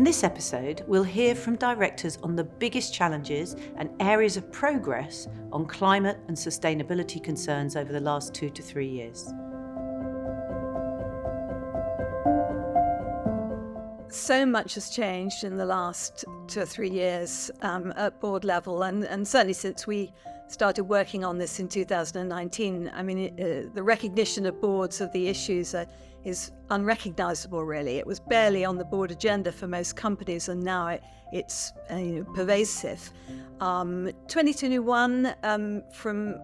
this episode, we'll hear from directors on the biggest challenges and areas of progress on climate and sustainability concerns over the last 2 to 3 years. So much has changed in the last 2 or 3 years at board level, and certainly since we started working on this in 2019. I mean, the recognition of boards of the issues is unrecognizable, really. It was barely on the board agenda for most companies, and now it's pervasive. 2021, from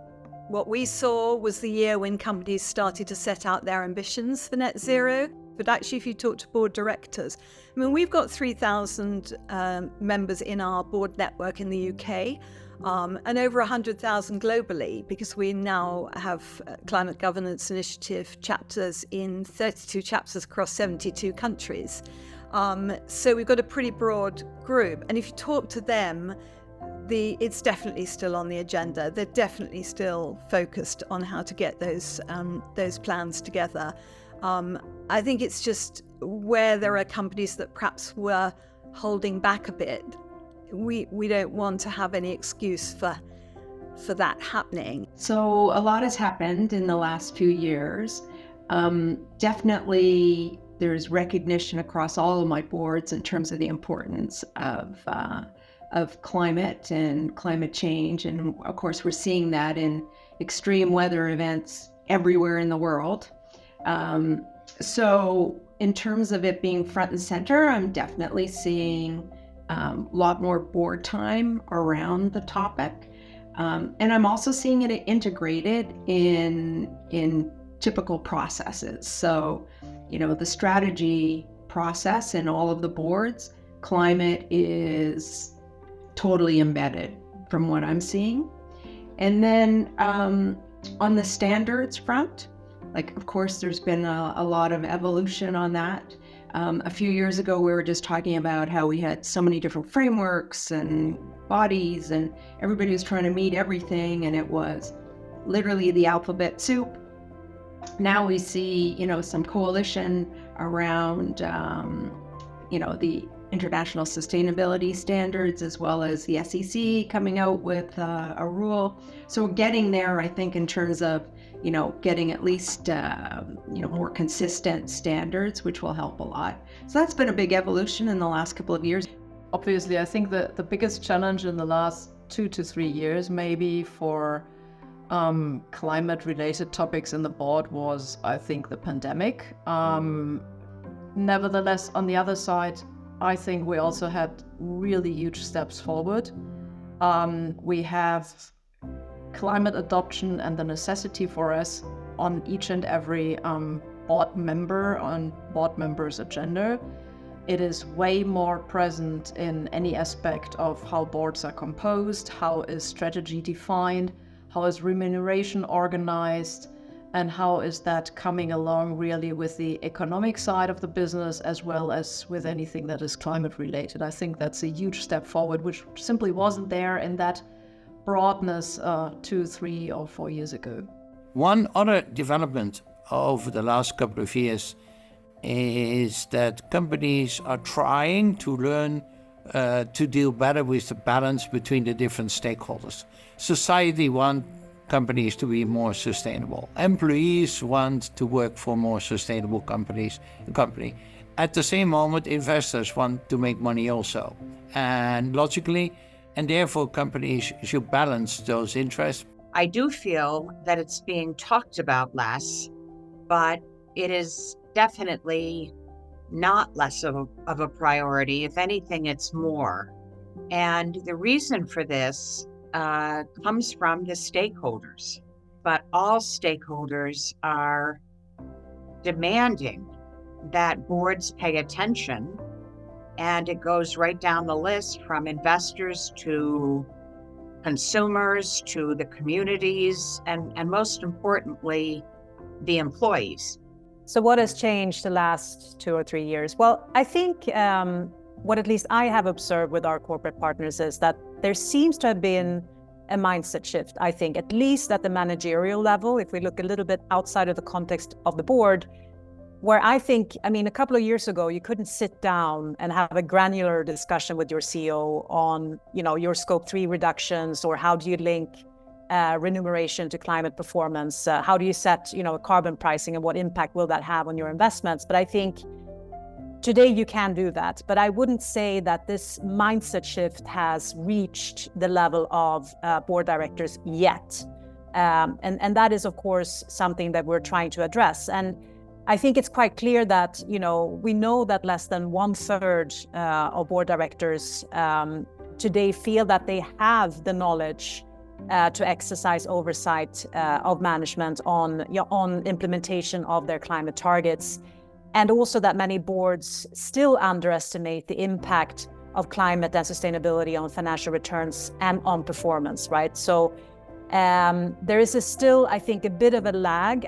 what we saw, was the year when companies started to set out their ambitions for net zero. But actually, if you talk to board directors, I mean, we've got 3,000 members in our board network in the UK, and over 100,000 globally, because we now have climate governance initiative chapters in 32 chapters across 72 countries. So we've got a pretty broad group. And if you talk to them, it's definitely still on the agenda. They're definitely still focused on how to get those plans together. I think it's just where there are companies that perhaps were holding back a bit. We don't want to have any excuse for that happening. So a lot has happened in the last few years. Definitely there's recognition across all of my boards in terms of the importance of climate and climate change. And of course, we're seeing that in extreme weather events everywhere in the world. So in terms of it being front and center, I'm definitely seeing a lot more board time around the topic. And I'm also seeing it integrated in typical processes. So, the strategy process in all of the boards, climate is totally embedded from what I'm seeing. And then on the standards front, of course, there's been a lot of evolution on that. A few years ago, we were just talking about how we had so many different frameworks and bodies, and everybody was trying to meet everything, and it was literally the alphabet soup. Now we see, some coalition around, the international sustainability standards, as well as the SEC coming out with a rule. So we're getting there, I think, in terms of getting at least, more consistent standards, which will help a lot. So that's been a big evolution in the last couple of years. Obviously, I think that the biggest challenge in the last 2 to 3 years, maybe for climate-related topics in the board was, I think, the pandemic. Nevertheless, on the other side, I think we also had really huge steps forward. We have climate adoption and the necessity for us on each and every board member's agenda. It is way more present in any aspect of how boards are composed, how is strategy defined, how is remuneration organized, and how is that coming along really with the economic side of the business as well as with anything that is climate related. I think that's a huge step forward, which simply wasn't there in that broadness 2, 3, or 4 years ago. One other development over the last couple of years is that companies are trying to learn to deal better with the balance between the different stakeholders. Society wants companies to be more sustainable. Employees want to work for more sustainable company. At the same moment, investors want to make money also. And logically, and therefore companies should balance those interests. I do feel that it's being talked about less, but it is definitely not less of a priority. If anything, it's more. And the reason for this comes from the stakeholders. But all stakeholders are demanding that boards pay attention. And it goes right down the list from investors to consumers to the communities and most importantly, the employees. So what has changed the last 2 or 3 years? Well, I think what at least I have observed with our corporate partners is that there seems to have been a mindset shift, I think, at least at the managerial level. If we look a little bit outside of the context of the board, where I think, I mean, a couple of years ago, you couldn't sit down and have a granular discussion with your CEO on, your scope 3 reductions, or how do you link remuneration to climate performance? How do you set, carbon pricing, and what impact will that have on your investments? But I think today you can do that. But I wouldn't say that this mindset shift has reached the level of board directors yet. And that is, of course, something that we're trying to address. And I think it's quite clear that, we know that less than 1/3 of board directors today feel that they have the knowledge to exercise oversight of management on implementation of their climate targets. And also that many boards still underestimate the impact of climate and sustainability on financial returns and on performance, right? So there is still, I think, a bit of a lag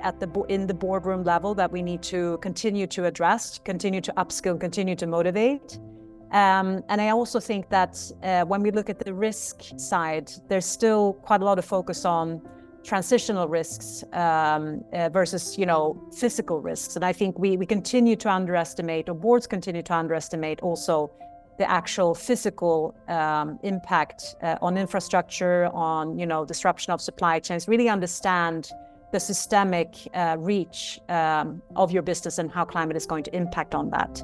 in the boardroom level that we need to continue to address, continue to upskill, continue to motivate. And I also think that when we look at the risk side, there's still quite a lot of focus on transitional risks versus, physical risks. And I think we continue to underestimate, or boards continue to underestimate also the actual physical impact on infrastructure, on, disruption of supply chains, really understand the systemic reach of your business and how climate is going to impact on that.